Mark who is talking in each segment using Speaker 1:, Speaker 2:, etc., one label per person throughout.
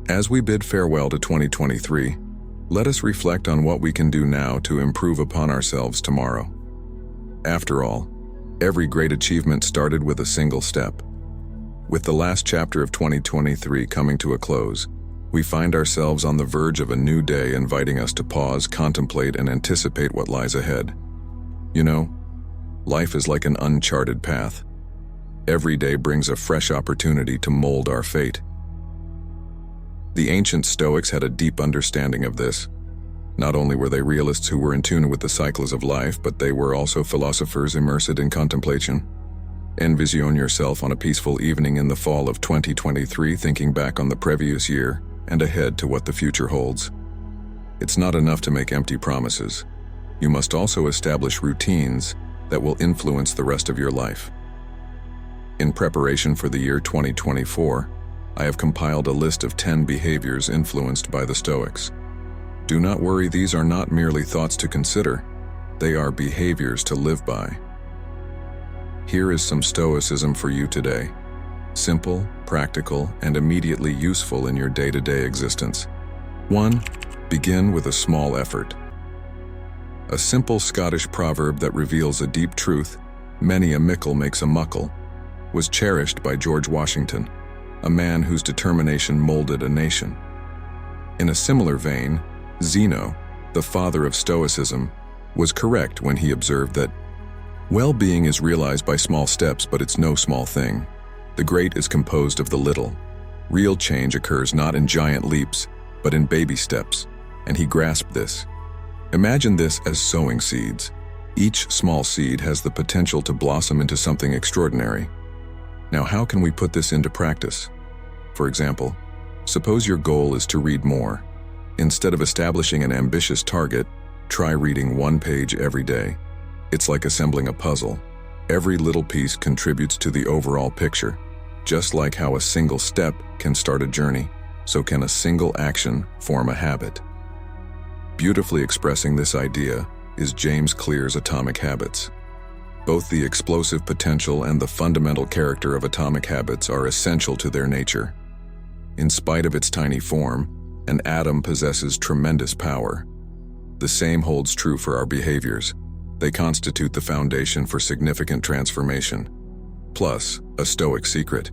Speaker 1: As we bid farewell to 2023, let us reflect on what we can do now to improve upon ourselves tomorrow. After all, every great achievement started with a single step. With the last chapter of 2023 coming to a close, we find ourselves on the verge of a new day, inviting us to pause, contemplate, and anticipate what lies ahead. You know, life is like an uncharted path. Every day brings a fresh opportunity to mold our fate. The ancient Stoics had a deep understanding of this. Not only were they realists who were in tune with the cycles of life, but they were also philosophers immersed in contemplation. Envision yourself on a peaceful evening in the fall of 2023, thinking back on the previous year and ahead to what the future holds. It's not enough to make empty promises. You must also establish routines that will influence the rest of your life. In preparation for the year 2024, I have compiled a list of 10 behaviors influenced by the Stoics. Do not worry, these are not merely thoughts to consider, they are behaviors to live by. Here is some Stoicism for you today. Simple, practical, and immediately useful in your day-to-day existence. 1. Begin with a small effort. A simple Scottish proverb that reveals a deep truth, "Many a mickle makes a muckle," was cherished by George Washington, a man whose determination molded a nation. In a similar vein, Zeno, the father of Stoicism, was correct when he observed that well-being is realized by small steps, but it's no small thing. The great is composed of the little. Real change occurs not in giant leaps, but in baby steps, and he grasped this. Imagine this as sowing seeds. Each small seed has the potential to blossom into something extraordinary. Now, how can we put this into practice? For example, suppose your goal is to read more. Instead of establishing an ambitious target, try reading one page every day. It's like assembling a puzzle. Every little piece contributes to the overall picture. Just like how a single step can start a journey, so can a single action form a habit. Beautifully expressing this idea is James Clear's Atomic Habits. Both the explosive potential and the fundamental character of atomic habits are essential to their nature. In spite of its tiny form, an atom possesses tremendous power. The same holds true for our behaviors. They constitute the foundation for significant transformation. Plus, a Stoic secret.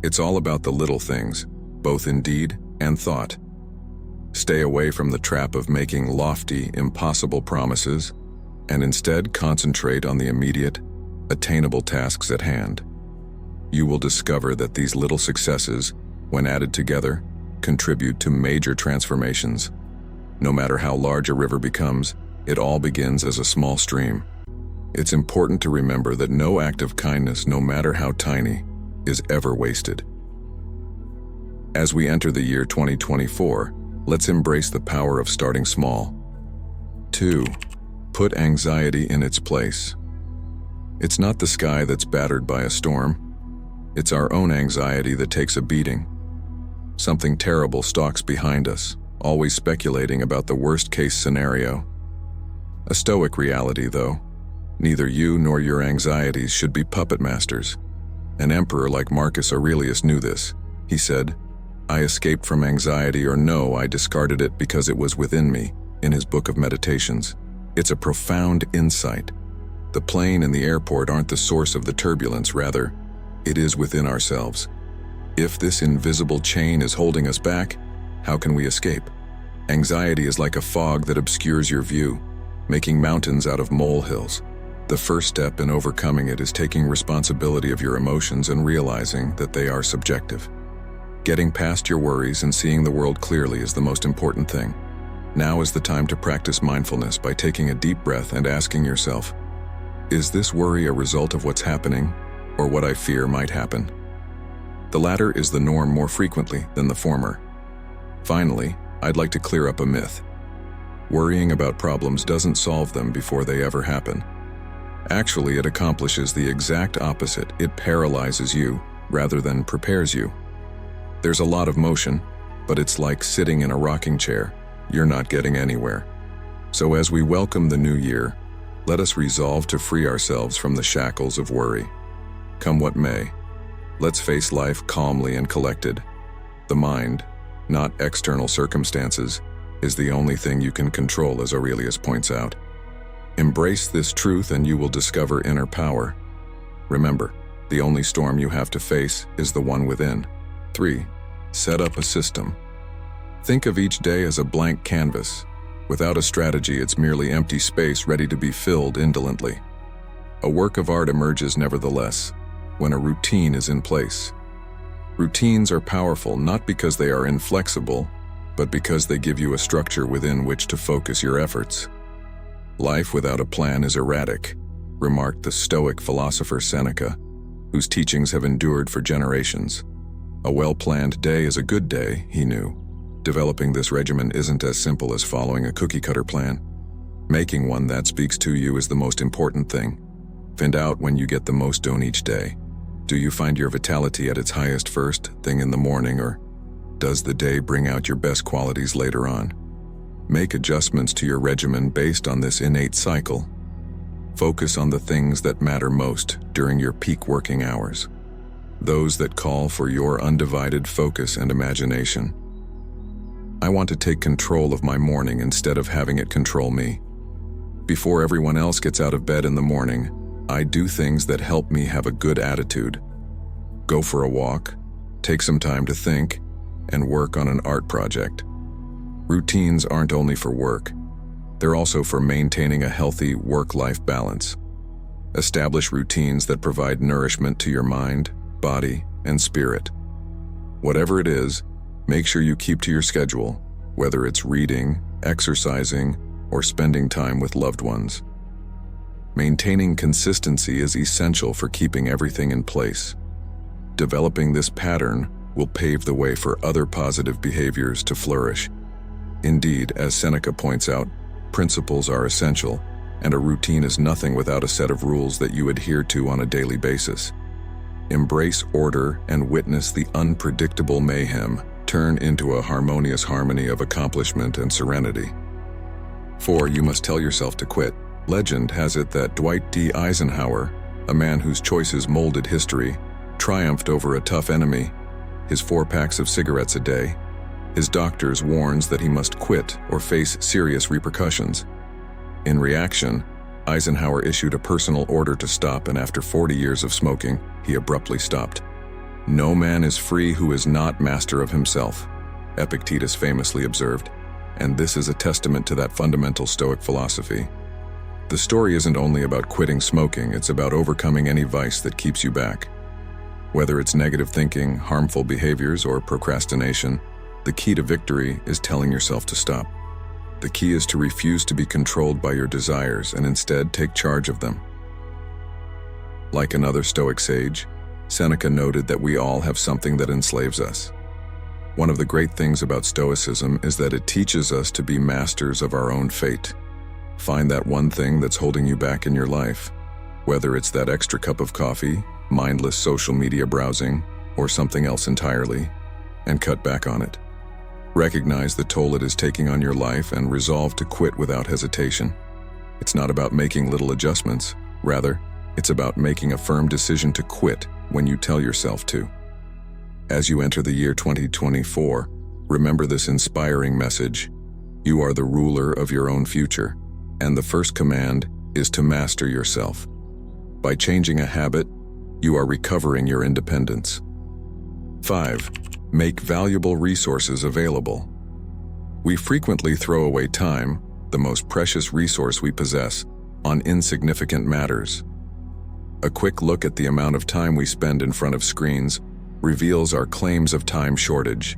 Speaker 1: It's all about the little things, both in deed and thought. Stay away from the trap of making lofty, impossible promises, and instead concentrate on the immediate, attainable tasks at hand. You will discover that these little successes, when added together, contribute to major transformations. No matter how large a river becomes, it all begins as a small stream. It's important to remember that no act of kindness, no matter how tiny, is ever wasted. As we enter the year 2024, let's embrace the power of starting small. 2. Put anxiety in its place. It's not the sky that's battered by a storm. It's our own anxiety that takes a beating. Something terrible stalks behind us, always speculating about the worst-case scenario. A Stoic reality, though. Neither you nor your anxieties should be puppet masters. An emperor like Marcus Aurelius knew this. He said, "I escaped from anxiety, or no, I discarded it because it was within me," in his book of Meditations. It's a profound insight. The plane and the airport aren't the source of the turbulence, rather, it is within ourselves. If this invisible chain is holding us back, how can we escape? Anxiety is like a fog that obscures your view, making mountains out of molehills. The first step in overcoming it is taking responsibility of your emotions and realizing that they are subjective. Getting past your worries and seeing the world clearly is the most important thing. Now is the time to practice mindfulness by taking a deep breath and asking yourself, is this worry a result of what's happening, or what I fear might happen? The latter is the norm more frequently than the former. Finally, I'd like to clear up a myth. Worrying about problems doesn't solve them before they ever happen. Actually, it accomplishes the exact opposite. It paralyzes you rather than prepares you. There's a lot of motion, but it's like sitting in a rocking chair. You're not getting anywhere. So as we welcome the new year, let us resolve to free ourselves from the shackles of worry. Come what may, let's face life calmly and collected. The mind, not external circumstances, is the only thing you can control, as Aurelius points out. Embrace this truth and you will discover inner power. Remember, the only storm you have to face is the one within. 3. Set up a system. Think of each day as a blank canvas. Without a strategy, it's merely empty space ready to be filled indolently. A work of art emerges nevertheless, when a routine is in place. Routines are powerful not because they are inflexible, but because they give you a structure within which to focus your efforts. Life without a plan is erratic, remarked the Stoic philosopher Seneca, whose teachings have endured for generations. A well-planned day is a good day, he knew. Developing this regimen isn't as simple as following a cookie-cutter plan. Making one that speaks to you is the most important thing. Find out when you get the most done each day. Do you find your vitality at its highest first thing in the morning, or does the day bring out your best qualities later on? Make adjustments to your regimen based on this innate cycle. Focus on the things that matter most during your peak working hours, those that call for your undivided focus and imagination. I want to take control of my morning instead of having it control me. Before everyone else gets out of bed in the morning, I do things that help me have a good attitude. Go for a walk, take some time to think, and work on an art project. Routines aren't only for work. They're also for maintaining a healthy work-life balance. Establish routines that provide nourishment to your mind, body, and spirit. Whatever it is, make sure you keep to your schedule, whether it's reading, exercising, or spending time with loved ones. Maintaining consistency is essential for keeping everything in place. Developing this pattern will pave the way for other positive behaviors to flourish. Indeed, as Seneca points out, principles are essential, and a routine is nothing without a set of rules that you adhere to on a daily basis. Embrace order and witness the unpredictable mayhem turn into a harmonious harmony of accomplishment and serenity. 4. You must tell yourself to quit. Legend has it that Dwight D. Eisenhower, a man whose choices molded history, triumphed over a tough enemy, his 4 packs of cigarettes a day. His doctors warns that he must quit or face serious repercussions. In reaction, Eisenhower issued a personal order to stop, and after 40 years of smoking, he abruptly stopped. No man is free who is not master of himself, Epictetus famously observed, and this is a testament to that fundamental Stoic philosophy. The story isn't only about quitting smoking, it's about overcoming any vice that keeps you back. Whether it's negative thinking, harmful behaviors, or procrastination, the key to victory is telling yourself to stop. The key is to refuse to be controlled by your desires and instead take charge of them. Like another Stoic sage, Seneca noted that we all have something that enslaves us. One of the great things about Stoicism is that it teaches us to be masters of our own fate. Find that one thing that's holding you back in your life, whether it's that extra cup of coffee, mindless social media browsing, or something else entirely, and cut back on it. Recognize the toll it is taking on your life and resolve to quit without hesitation. It's not about making little adjustments. Rather, it's about making a firm decision to quit when you tell yourself to. As you enter the year 2024, remember this inspiring message. You are the ruler of your own future, and the first command is to master yourself. By changing a habit, you are recovering your independence. 5. Make valuable resources available. We frequently throw away time, the most precious resource we possess, on insignificant matters. A quick look at the amount of time we spend in front of screens reveals our claims of time shortage.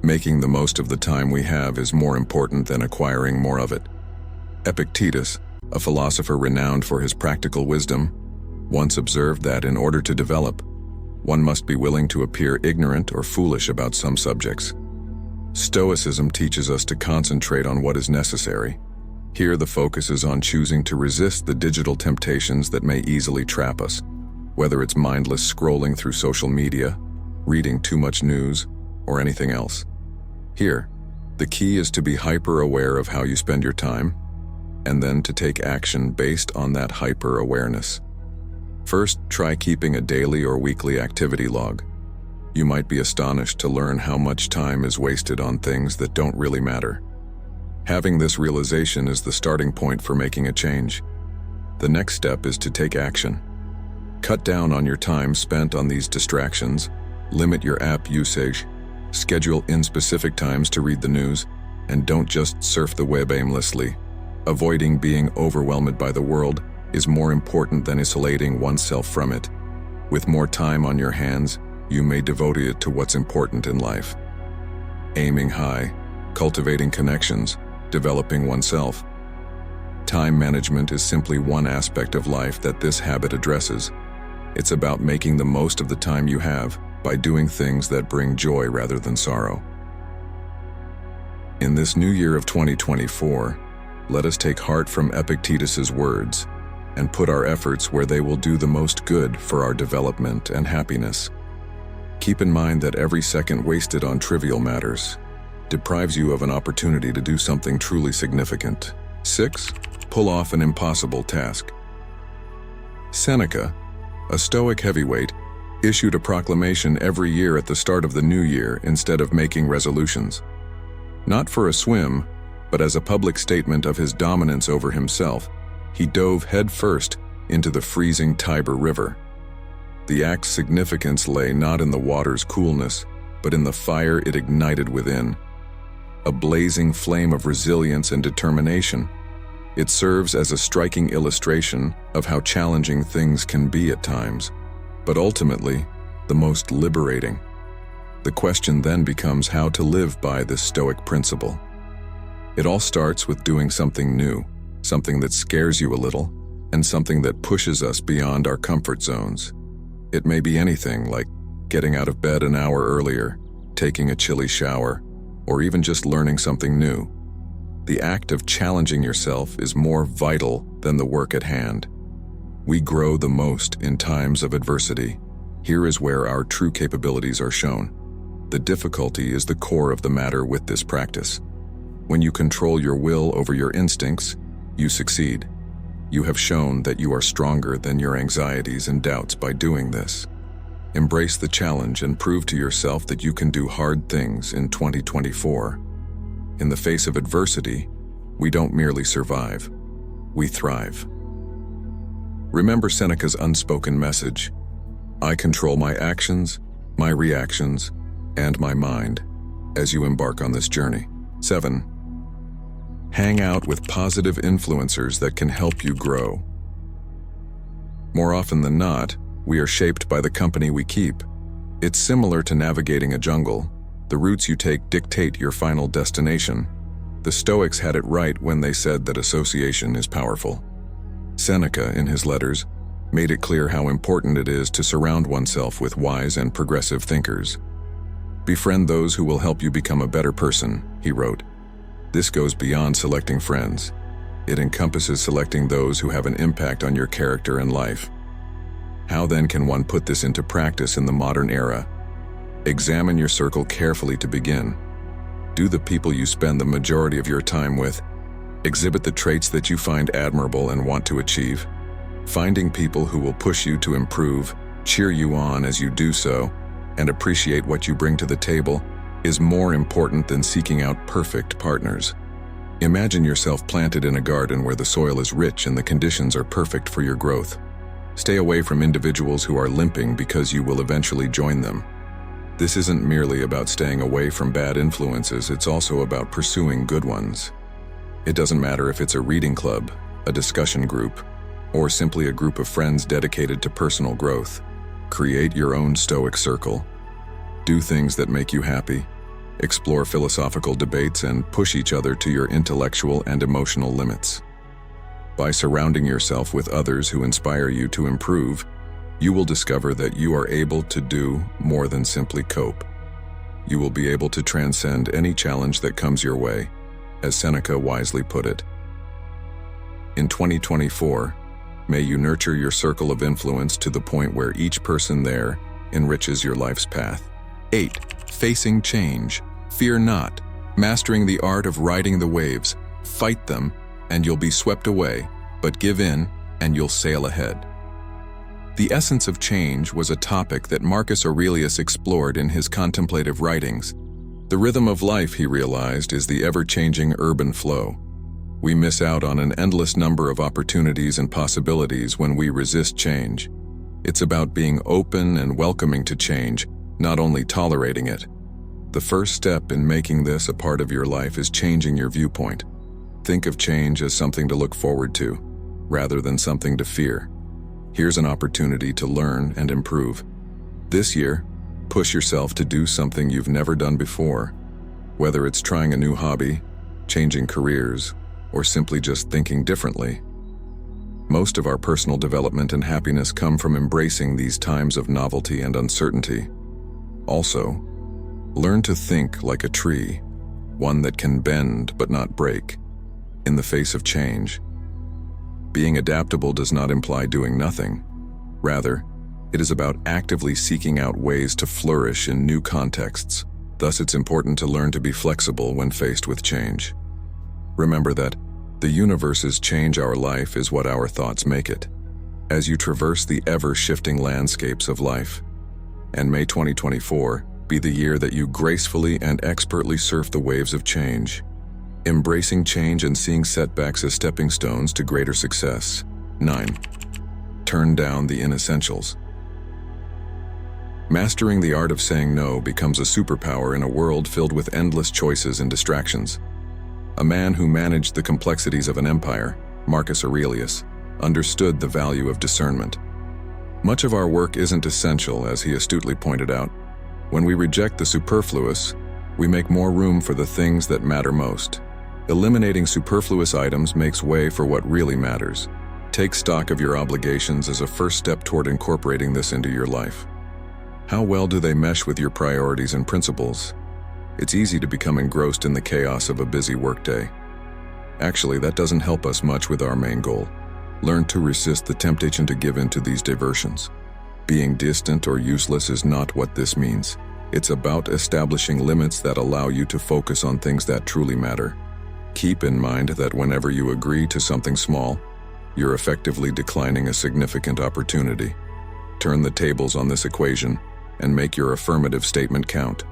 Speaker 1: Making the most of the time we have is more important than acquiring more of it. Epictetus, a philosopher renowned for his practical wisdom, once observed that in order to develop, one must be willing to appear ignorant or foolish about some subjects. Stoicism teaches us to concentrate on what is necessary. Here the focus is on choosing to resist the digital temptations that may easily trap us, whether it's mindless scrolling through social media, reading too much news, or anything else. Here, the key is to be hyper-aware of how you spend your time, and then to take action based on that hyper-awareness. First, try keeping a daily or weekly activity log. You might be astonished to learn how much time is wasted on things that don't really matter. Having this realization is the starting point for making a change. The next step is to take action. Cut down on your time spent on these distractions, limit your app usage, schedule in specific times to read the news, and don't just surf the web aimlessly. Avoiding being overwhelmed by the world is more important than isolating oneself from it. With more time on your hands, you may devote it to what's important in life. Aiming high, cultivating connections, developing oneself. Time management is simply one aspect of life that this habit addresses. It's about making the most of the time you have by doing things that bring joy rather than sorrow. In this new year of 2024, let us take heart from Epictetus's words and put our efforts where they will do the most good for our development and happiness. Keep in mind that every second wasted on trivial matters deprives you of an opportunity to do something truly significant. 6. Pull off an impossible task. Seneca, a Stoic heavyweight, issued a proclamation every year at the start of the new year instead of making resolutions. Not for a swim, but as a public statement of his dominance over himself, he dove headfirst into the freezing Tiber River. The act's significance lay not in the water's coolness, but in the fire it ignited within. A blazing flame of resilience and determination. It serves as a striking illustration of how challenging things can be at times, but ultimately, the most liberating. The question then becomes how to live by this Stoic principle. It all starts with doing something new, something that scares you a little, and something that pushes us beyond our comfort zones. It may be anything like getting out of bed an hour earlier, taking a chilly shower, or even just learning something new. The act of challenging yourself is more vital than the work at hand. We grow the most in times of adversity. Here is where our true capabilities are shown. The difficulty is the core of the matter with this practice. When you control your will over your instincts, you succeed. You have shown that you are stronger than your anxieties and doubts by doing this. Embrace the challenge and prove to yourself that you can do hard things in 2024. In the face of adversity, we don't merely survive, we thrive. Remember Seneca's unspoken message: I control my actions, my reactions, and my mind as you embark on this journey. 7. Hang out with positive influencers that can help you grow. More often than not, we are shaped by the company we keep. It's similar to navigating a jungle. The routes you take dictate your final destination. The Stoics had it right when they said that association is powerful. Seneca, in his letters, made it clear how important it is to surround oneself with wise and progressive thinkers. Befriend those who will help you become a better person, he wrote. This goes beyond selecting friends. It encompasses selecting those who have an impact on your character and life. How then can one put this into practice in the modern era? Examine your circle carefully to begin. Do the people you spend the majority of your time with exhibit the traits that you find admirable and want to achieve? Finding people who will push you to improve, cheer you on as you do so, and appreciate what you bring to the table is more important than seeking out perfect partners. Imagine yourself planted in a garden where the soil is rich and the conditions are perfect for your growth. Stay away from individuals who are limping because you will eventually join them. This isn't merely about staying away from bad influences, it's also about pursuing good ones. It doesn't matter if it's a reading club, a discussion group, or simply a group of friends dedicated to personal growth. Create your own Stoic circle. Do things that make you happy. Explore philosophical debates and push each other to your intellectual and emotional limits. By surrounding yourself with others who inspire you to improve, you will discover that you are able to do more than simply cope. You will be able to transcend any challenge that comes your way, as Seneca wisely put it. In 2024, may you nurture your circle of influence to the point where each person there enriches your life's path. 8. Facing change. Fear not. Mastering the art of riding the waves. Fight them, and you'll be swept away, but give in, and you'll sail ahead. The essence of change was a topic that Marcus Aurelius explored in his contemplative writings. The rhythm of life, he realized, is the ever-changing urban flow. We miss out on an endless number of opportunities and possibilities when we resist change. It's about being open and welcoming to change, not only tolerating it. The first step in making this a part of your life is changing your viewpoint. Think of change as something to look forward to, rather than something to fear. Here's an opportunity to learn and improve. This year, push yourself to do something you've never done before, whether it's trying a new hobby, changing careers, or simply just thinking differently. Most of our personal development and happiness come from embracing these times of novelty and uncertainty. Also, learn to think like a tree, one that can bend but not break, in the face of change. Being adaptable does not imply doing nothing. Rather, it is about actively seeking out ways to flourish in new contexts. Thus, it's important to learn to be flexible when faced with change. Remember that the universe's change our life is what our thoughts make it. As you traverse the ever-shifting landscapes of life, and may 2024 be the year that you gracefully and expertly surf the waves of change, embracing change and seeing setbacks as stepping stones to greater success. 9. Turn down the inessentials. Mastering the art of saying no becomes a superpower in a world filled with endless choices and distractions. A man who managed the complexities of an empire, Marcus Aurelius, understood the value of discernment. Much of our work isn't essential, as he astutely pointed out. When we reject the superfluous, we make more room for the things that matter most. Eliminating superfluous items makes way for what really matters. Take stock of your obligations as a first step toward incorporating this into your life. How well do they mesh with your priorities and principles? It's easy to become engrossed in the chaos of a busy workday. Actually, that doesn't help us much with our main goal. Learn to resist the temptation to give in to these diversions. Being distant or useless is not what this means. It's about establishing limits that allow you to focus on things that truly matter. Keep in mind that whenever you agree to something small, you're effectively declining a significant opportunity. Turn the tables on this equation and make your affirmative statement count.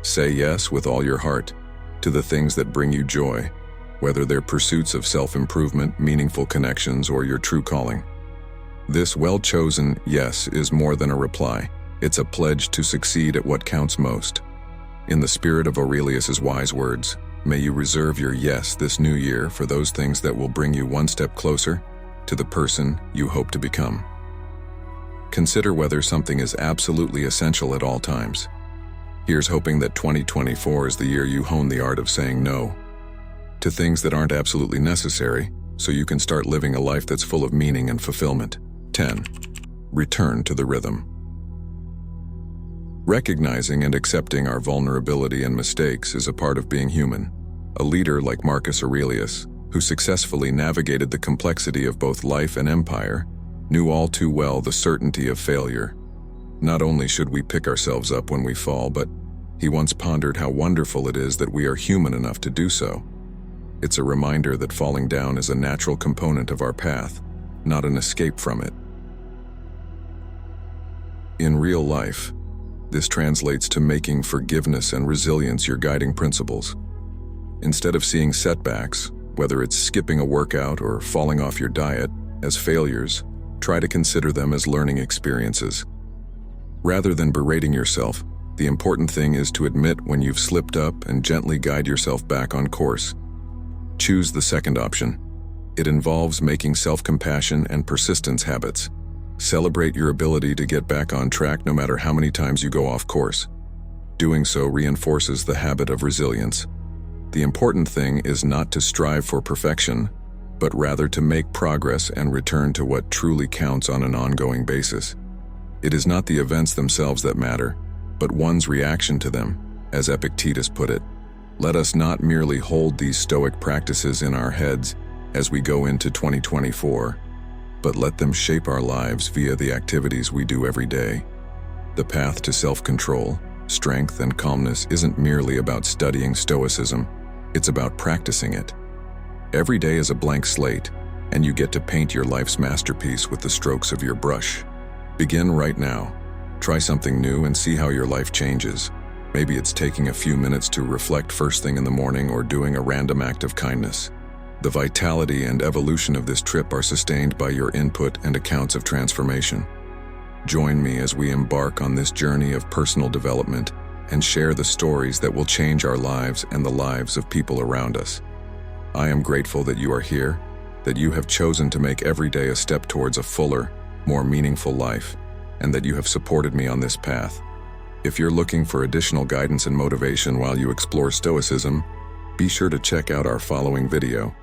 Speaker 1: Say yes with all your heart to the things that bring you joy, whether they're pursuits of self-improvement, meaningful connections, or your true calling. This well-chosen yes is more than a reply. It's a pledge to succeed at what counts most. In the spirit of Aurelius's wise words, may you reserve your yes this new year for those things that will bring you one step closer to the person you hope to become. Consider whether something is absolutely essential at all times. Here's hoping that 2024 is the year you hone the art of saying no to things that aren't absolutely necessary, so you can start living a life that's full of meaning and fulfillment. 10. Return to the rhythm. Recognizing and accepting our vulnerability and mistakes is a part of being human. A leader like Marcus Aurelius, who successfully navigated the complexity of both life and empire, knew all too well the certainty of failure. Not only should we pick ourselves up when we fall, but he once pondered how wonderful it is that we are human enough to do so. It's a reminder that falling down is a natural component of our path, not an escape from it. In real life, this translates to making forgiveness and resilience your guiding principles. Instead of seeing setbacks, whether it's skipping a workout or falling off your diet, as failures, try to consider them as learning experiences. Rather than berating yourself, the important thing is to admit when you've slipped up and gently guide yourself back on course. Choose the second option. It involves making self-compassion and persistence habits. Celebrate your ability to get back on track no matter how many times you go off course. Doing so reinforces the habit of resilience. The important thing is not to strive for perfection, but rather to make progress and return to what truly counts on an ongoing basis. It is not the events themselves that matter, but one's reaction to them, as Epictetus put it. Let us not merely hold these Stoic practices in our heads as we go into 2024, but let them shape our lives via the activities we do every day. The path to self-control, strength, and calmness isn't merely about studying Stoicism, it's about practicing it. Every day is a blank slate, and you get to paint your life's masterpiece with the strokes of your brush. Begin right now. Try something new and see how your life changes. Maybe it's taking a few minutes to reflect first thing in the morning or doing a random act of kindness. The vitality and evolution of this trip are sustained by your input and accounts of transformation. Join me as we embark on this journey of personal development and share the stories that will change our lives and the lives of people around us. I am grateful that you are here, that you have chosen to make every day a step towards a fuller, more meaningful life, and that you have supported me on this path. If you're looking for additional guidance and motivation while you explore Stoicism, be sure to check out our following video.